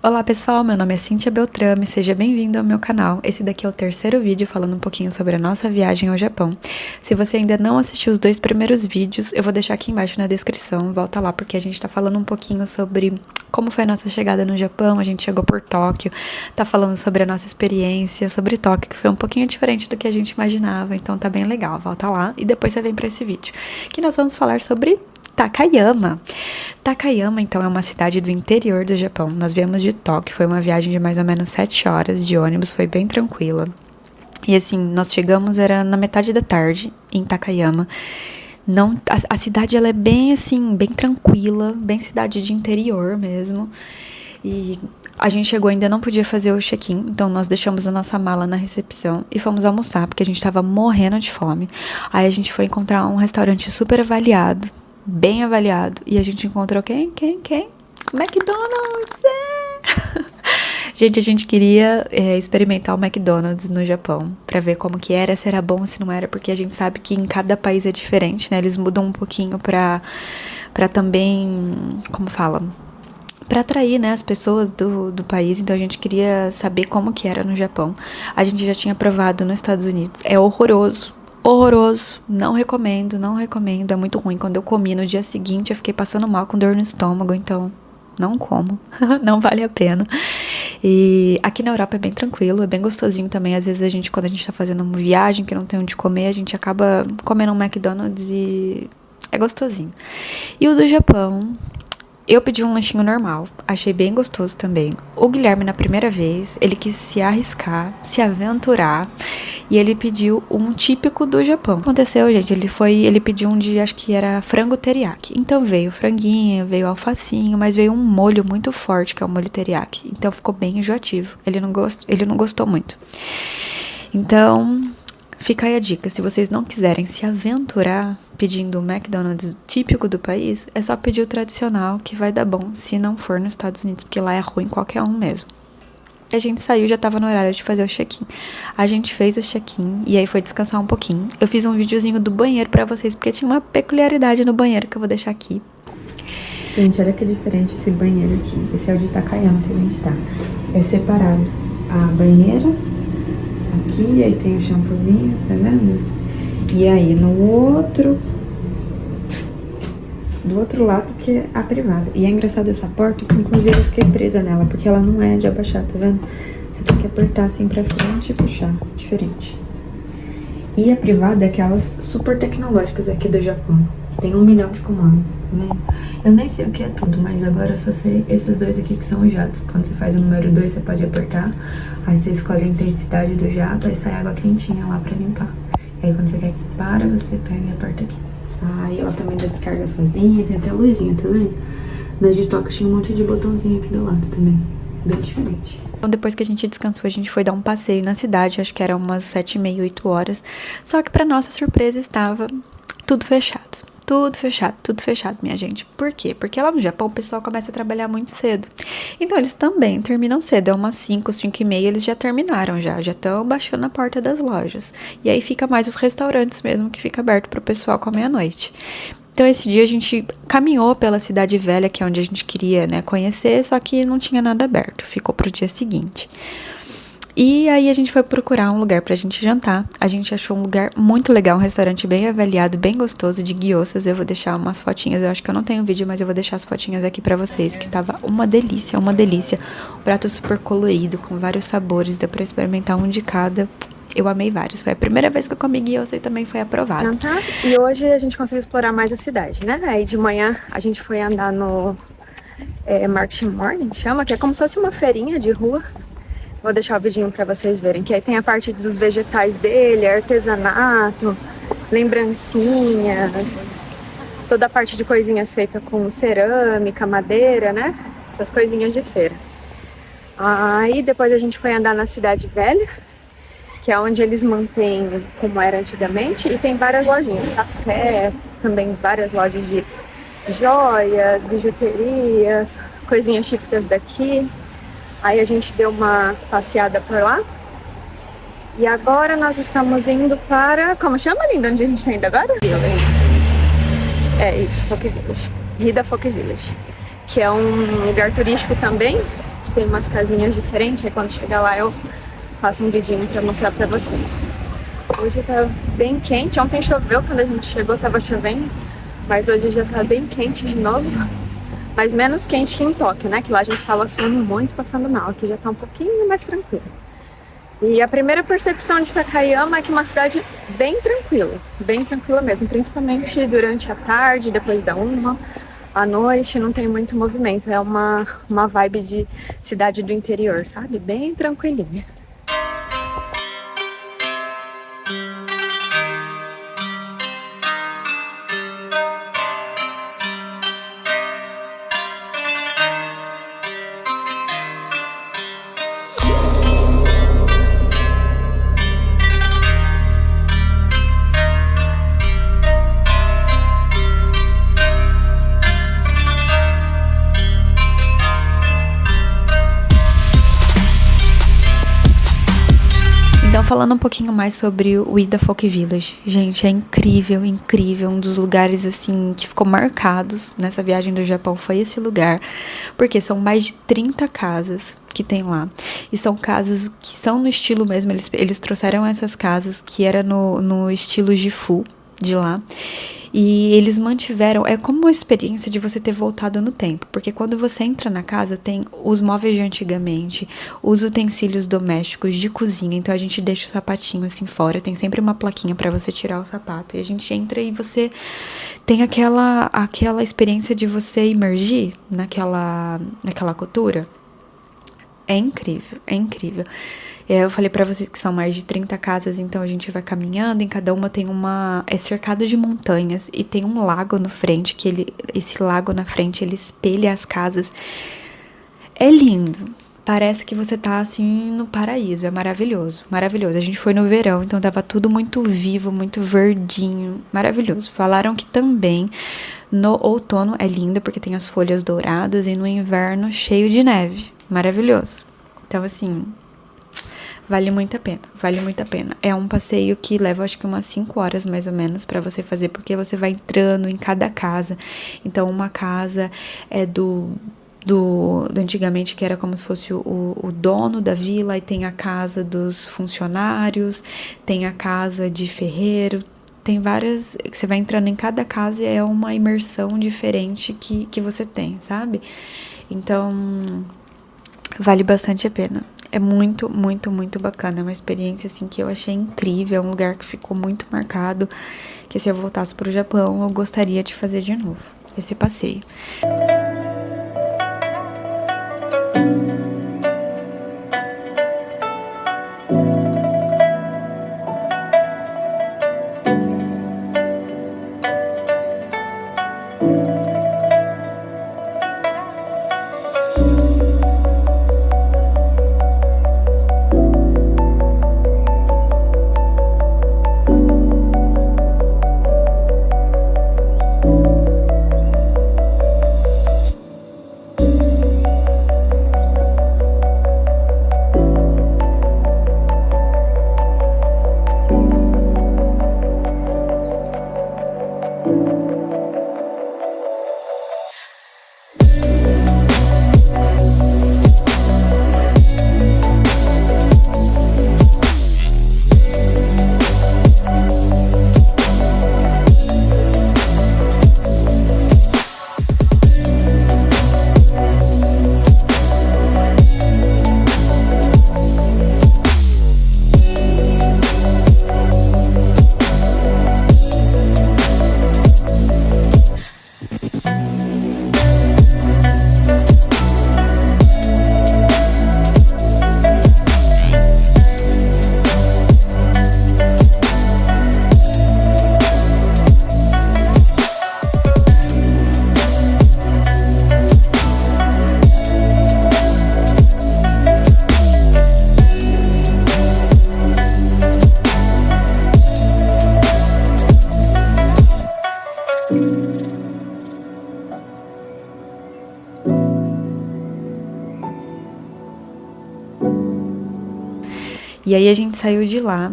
Olá pessoal, meu nome é Cíntia Beltrame, seja bem-vindo ao meu canal. Esse daqui é o terceiro vídeo falando um pouquinho sobre a nossa viagem ao Japão. Se você ainda não assistiu os dois primeiros vídeos, eu vou deixar aqui embaixo na descrição, volta lá porque a gente tá falando um pouquinho sobre como foi a nossa chegada no Japão, a gente chegou por Tóquio, tá falando sobre a nossa experiência, sobre Tóquio, que foi um pouquinho diferente do que a gente imaginava, então tá bem legal, volta lá e depois você vem pra esse vídeo, que nós vamos falar sobre Takayama. Takayama, então, é uma cidade do interior do Japão. Nós viemos de Tóquio, foi uma viagem de mais ou menos 7 horas de ônibus, foi bem tranquila. E assim, nós chegamos, era na metade da tarde, em Takayama. Não, a cidade, ela é bem assim, bem tranquila, bem cidade de interior mesmo. E a gente chegou, ainda não podia fazer o check-in, então nós deixamos a nossa mala na recepção e fomos almoçar, porque a gente tava morrendo de fome. Aí a gente foi encontrar um restaurante super avaliado, bem avaliado. E a gente encontrou quem? McDonald's! É! Gente, a gente queria experimentar o McDonald's no Japão, pra ver como que era, se era bom, se não era, porque a gente sabe que em cada país é diferente, né? Eles mudam um pouquinho pra também, como fala? Pra atrair, né, as pessoas do país. Então a gente queria saber como que era no Japão. A gente já tinha provado nos Estados Unidos. É horroroso. Horroroso, não recomendo, é muito ruim. Quando eu comi no dia seguinte, eu fiquei passando mal com dor no estômago, então não como, não vale a pena. E aqui na Europa é bem tranquilo, é bem gostosinho também. Às vezes quando a gente tá fazendo uma viagem que não tem onde comer, a gente acaba comendo um McDonald's e é gostosinho. E o do Japão, eu pedi um lanchinho normal, achei bem gostoso também. O Guilherme, na primeira vez, ele quis se arriscar, se aventurar, e ele pediu um típico do Japão. O que aconteceu, gente? Ele pediu um de, acho que era frango teriyaki. Então veio franguinho, veio alfacinho, mas veio um molho muito forte, que é o molho teriyaki. Então ficou bem enjoativo. Ele não gostou muito. Então, fica aí a dica, se vocês não quiserem se aventurar pedindo o McDonald's típico do país, é só pedir o tradicional, que vai dar bom, se não for nos Estados Unidos, porque lá é ruim qualquer um mesmo. A gente saiu, já tava no horário de fazer o check-in. A gente fez o check-in e aí foi descansar um pouquinho. Eu fiz um videozinho do banheiro pra vocês, porque tinha uma peculiaridade no banheiro que eu vou deixar aqui. Gente, olha que diferente esse banheiro aqui. Esse é o de Takayama que a gente tá. É separado a banheira aqui, aí tem os shampoozinhos, tá vendo? E aí do outro lado que é a privada. E é engraçado essa porta, que inclusive eu fiquei presa nela, porque ela não é de abaixar, tá vendo? Você tem que apertar assim pra frente e puxar, diferente. E a privada é aquelas super tecnológicas aqui do Japão. Tem 1 milhão de comandos, tá vendo? Eu nem sei o que é tudo, mas agora eu só sei esses dois aqui que são os jatos. Quando você faz o número 2, você pode apertar, aí você escolhe a intensidade do jato, aí sai água quentinha lá pra limpar. Aí quando você quer que para, você pega e aperta aqui. Aí ela também dá descarga sozinha, tem até luzinha, tá vendo? Nas de toca tinha um monte de botãozinho aqui do lado também, bem diferente. Então depois que a gente descansou, a gente foi dar um passeio na cidade, acho que era umas 7h30, 8 horas. Só que pra nossa surpresa estava tudo fechado. Tudo fechado, minha gente. Por quê? Porque lá no Japão o pessoal começa a trabalhar muito cedo. Então eles também terminam cedo. É umas 5h30, eles já terminaram já estão baixando a porta das lojas. E aí fica mais os restaurantes mesmo, que fica aberto pro pessoal comer à noite. Então esse dia a gente caminhou pela cidade velha, que é onde a gente queria, né, conhecer, só que não tinha nada aberto. Ficou pro dia seguinte. E aí a gente foi procurar um lugar pra gente jantar. A gente achou um lugar muito legal, um restaurante bem avaliado, bem gostoso, de gyozas. Eu vou deixar umas fotinhas, eu acho que eu não tenho vídeo, mas eu vou deixar as fotinhas aqui pra vocês, que tava uma delícia, uma delícia. Um prato super colorido, com vários sabores, deu pra experimentar um de cada. Eu amei vários, foi a primeira vez que eu comi gyoza e também foi aprovado. E hoje a gente conseguiu explorar mais a cidade, né? Aí de manhã a gente foi andar no Market Morning, chama, que é como se fosse uma feirinha de rua. Vou deixar o vidinho pra vocês verem, que aí tem a parte dos vegetais dele, artesanato, lembrancinhas, toda a parte de coisinhas feitas com cerâmica, madeira, né? Essas coisinhas de feira. Aí depois a gente foi andar na cidade velha, que é onde eles mantêm como era antigamente, e tem várias lojinhas, café, também várias lojas de joias, bijuterias, coisinhas típicas daqui. Aí a gente deu uma passeada por lá. E agora nós estamos indo para... Como chama, linda? Onde a gente está indo agora? É isso, Folk Village. Hida Folk Village. Que é um lugar turístico também, que tem umas casinhas diferentes, aí quando chegar lá eu faço um vidinho pra mostrar pra vocês. Hoje tá bem quente, ontem choveu, quando a gente chegou tava chovendo, mas hoje já tá bem quente de novo. Mas menos quente que em Tóquio, né? Que lá a gente tava suando muito, passando mal. Aqui já tá um pouquinho mais tranquilo. E a primeira percepção de Takayama é que é uma cidade bem tranquila mesmo, principalmente durante a tarde, depois da 1h, à noite, não tem muito movimento. É uma vibe de cidade do interior, sabe? Bem tranquilinha. Falando um pouquinho mais sobre o Ida Folk Village. Gente, é incrível, incrível. Um dos lugares, assim, que ficou marcados nessa viagem do Japão foi esse lugar. Porque são mais de 30 casas que tem lá. E são casas que são no estilo mesmo. Eles trouxeram essas casas que era no estilo Gifu de lá. E eles mantiveram, é como uma experiência de você ter voltado no tempo, porque quando você entra na casa tem os móveis de antigamente, os utensílios domésticos de cozinha, então a gente deixa o sapatinho assim fora, tem sempre uma plaquinha pra você tirar o sapato, e a gente entra e você tem aquela experiência de você imergir naquela cultura. É incrível, é incrível. Eu falei pra vocês que são mais de 30 casas, então a gente vai caminhando, em cada uma tem é cercado de montanhas e tem um lago na frente, esse lago na frente, ele espelha as casas. É lindo, parece que você tá assim no paraíso, é maravilhoso, maravilhoso. A gente foi no verão, então tava tudo muito vivo, muito verdinho, maravilhoso. Falaram que também no outono é lindo, porque tem as folhas douradas, e no inverno cheio de neve, maravilhoso. Então assim, vale muito a pena, vale muito a pena. É um passeio que leva, acho que umas 5 horas mais ou menos pra você fazer, porque você vai entrando em cada casa. Então, uma casa é do antigamente, que era como se fosse o dono da vila, e tem a casa dos funcionários, tem a casa de ferreiro, tem várias, você vai entrando em cada casa e é uma imersão diferente que você tem, sabe? Então, vale bastante a pena. É muito, muito, muito bacana. É uma experiência, assim, que eu achei incrível. É um lugar que ficou muito marcado, que se eu voltasse pro Japão, eu gostaria de fazer de novo esse passeio. E aí a gente saiu de lá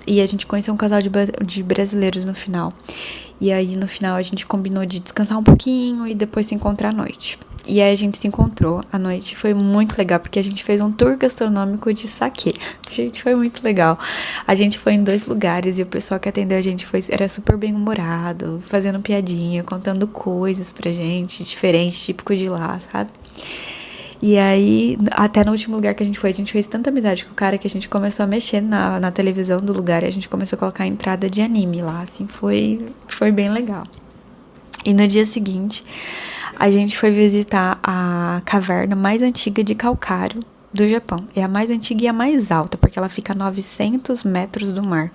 e a gente conheceu um casal de brasileiros no final. E aí no final a gente combinou de descansar um pouquinho e depois se encontrar à noite. E aí a gente se encontrou à noite, foi muito legal, porque a gente fez um tour gastronômico de saquê. Gente, foi muito legal. A gente foi em 2 lugares e o pessoal que atendeu a gente era super bem humorado, fazendo piadinha, contando coisas pra gente, diferente, típico de lá, sabe? E aí, até no último lugar que a gente fez tanta amizade com o cara que a gente começou a mexer na televisão do lugar e a gente começou a colocar a entrada de anime lá, assim, foi bem legal. E no dia seguinte, a gente foi visitar a caverna mais antiga de calcário do Japão. É a mais antiga e a mais alta, porque ela fica a 900 metros do mar.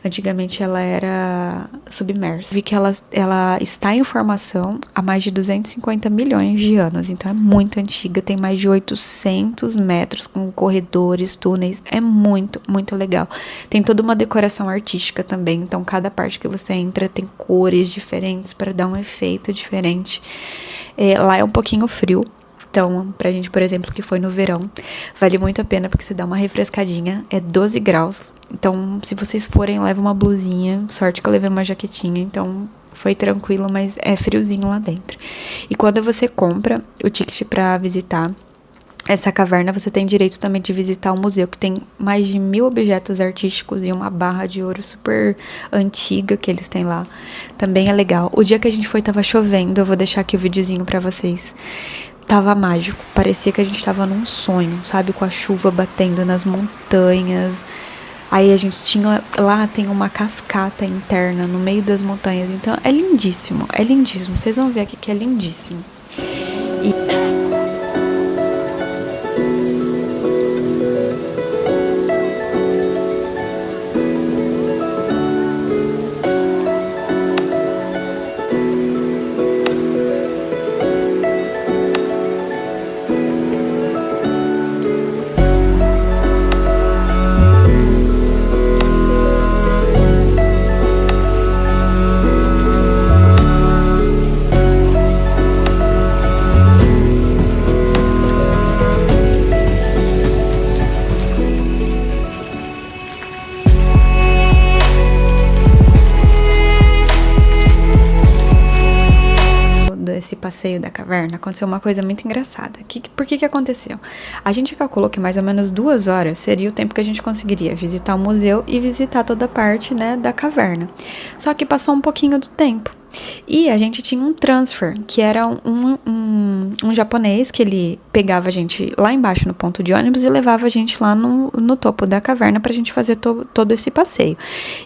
Antigamente ela era submersa. Vi que ela está em formação há mais de 250 milhões de anos, então é muito antiga, tem mais de 800 metros com corredores, túneis, é muito, muito legal. Tem toda uma decoração artística também, então cada parte que você entra tem cores diferentes para dar um efeito diferente. Lá é um pouquinho frio. Então, pra gente, por exemplo, que foi no verão, vale muito a pena porque você dá uma refrescadinha, é 12 graus. Então, se vocês forem, leva uma blusinha. Sorte que eu levei uma jaquetinha, então foi tranquilo, mas é friozinho lá dentro. E quando você compra o ticket pra visitar essa caverna, você tem direito também de visitar o museu, que tem mais de 1000 objetos artísticos e uma barra de ouro super antiga que eles têm lá. Também é legal. O dia que a gente foi, tava chovendo, eu vou deixar aqui o videozinho pra vocês. Tava mágico, parecia que a gente tava num sonho, sabe? Com a chuva batendo nas montanhas. Aí a gente tinha, lá tem uma cascata interna no meio das montanhas, então é lindíssimo, vocês vão ver aqui que é lindíssimo. Esse passeio da caverna, aconteceu uma coisa muito engraçada. Por que aconteceu? A gente calculou que mais ou menos 2 horas seria o tempo que a gente conseguiria visitar o museu e visitar toda a parte, né, da caverna. Só que passou um pouquinho do tempo. E a gente tinha um transfer, que era um japonês que ele pegava a gente lá embaixo no ponto de ônibus e levava a gente lá no topo da caverna pra gente fazer todo esse passeio.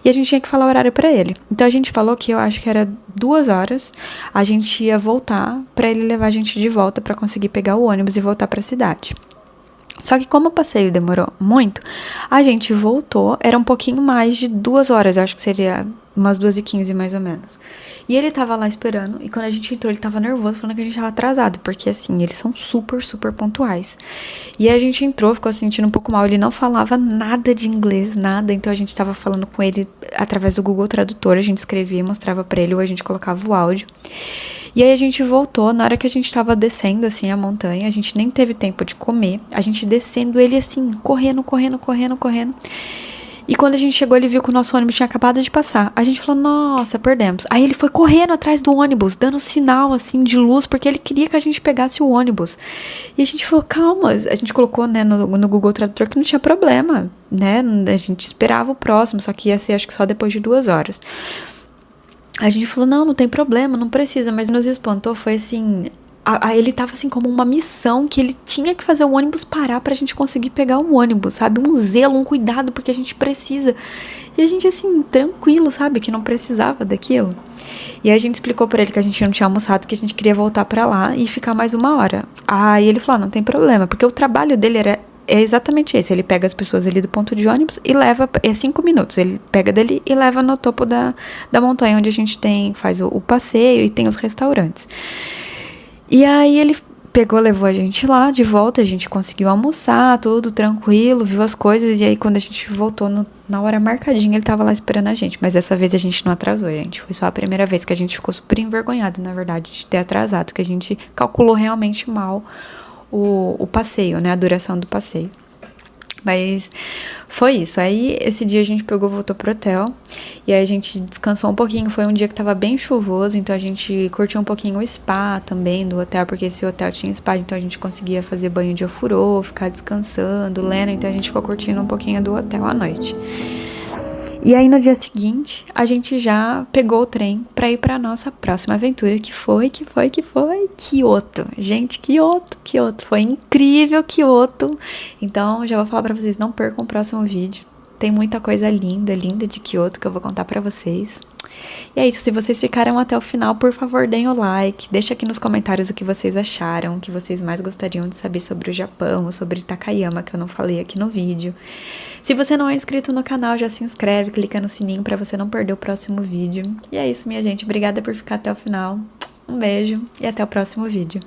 E a gente tinha que falar o horário pra ele. Então a gente falou que eu acho que era 2 horas, a gente ia voltar pra ele levar a gente de volta pra conseguir pegar o ônibus e voltar pra cidade. Só que como o passeio demorou muito, a gente voltou, era um pouquinho mais de 2 horas, eu acho que seria umas 2h15 mais ou menos. E ele tava lá esperando, e quando a gente entrou, ele tava nervoso, falando que a gente tava atrasado, porque assim, eles são super, super pontuais. E a gente entrou, ficou se sentindo um pouco mal, ele não falava nada de inglês, nada, então a gente tava falando com ele através do Google Tradutor, a gente escrevia e mostrava pra ele, ou a gente colocava o áudio. E aí a gente voltou, na hora que a gente tava descendo, assim, a montanha, a gente nem teve tempo de comer, a gente descendo, ele assim, correndo. E quando a gente chegou, ele viu que o nosso ônibus tinha acabado de passar. A gente falou, nossa, perdemos. Aí ele foi correndo atrás do ônibus, dando sinal, assim, de luz, porque ele queria que a gente pegasse o ônibus. E a gente falou, calma. A gente colocou, né, no Google Tradutor que não tinha problema, né? A gente esperava o próximo, só que ia ser, acho que só depois de 2 horas. A gente falou, não tem problema, não precisa. Mas nos espantou, foi assim... ele tava assim como uma missão que ele tinha que fazer o ônibus parar pra gente conseguir pegar o ônibus, sabe? Um zelo, um cuidado, porque a gente precisa. E a gente assim, tranquilo, sabe? Que não precisava daquilo. E a gente explicou pra ele que a gente não tinha almoçado, que a gente queria voltar pra lá e ficar mais 1 hora. Aí ele falou, não tem problema, porque o trabalho dele é exatamente esse, ele pega as pessoas ali do ponto de ônibus e leva, 5 minutos, ele pega dali e leva no topo da montanha, onde a gente faz o passeio e tem os restaurantes. E aí ele levou a gente lá de volta, a gente conseguiu almoçar, tudo tranquilo, viu as coisas, e aí quando a gente voltou na hora marcadinha, ele tava lá esperando a gente, mas dessa vez a gente não atrasou, gente, foi só a primeira vez que a gente ficou super envergonhado, na verdade, de ter atrasado, que a gente calculou realmente mal o passeio, né, a duração do passeio. Mas foi isso. Aí esse dia a gente pegou, voltou pro hotel. E aí a gente descansou um pouquinho. Foi um dia que tava bem chuvoso, então a gente curtiu um pouquinho o spa também do hotel, porque esse hotel tinha spa, então a gente conseguia fazer banho de ofurô, ficar descansando, lendo. Então a gente ficou curtindo um pouquinho do hotel à noite. E aí no dia seguinte, a gente já pegou o trem pra ir pra nossa próxima aventura, que foi Kyoto. Gente, Kyoto. Foi incrível, Kyoto. Então, já vou falar pra vocês, não percam o próximo vídeo. Tem muita coisa linda de Kyoto que eu vou contar pra vocês. E é isso, se vocês ficaram até o final, por favor, deem o like. Deixa aqui nos comentários o que vocês acharam, o que vocês mais gostariam de saber sobre o Japão, ou sobre Takayama, que eu não falei aqui no vídeo. Se você não é inscrito no canal, já se inscreve, clica no sininho pra você não perder o próximo vídeo. E é isso, minha gente. Obrigada por ficar até o final. Um beijo e até o próximo vídeo.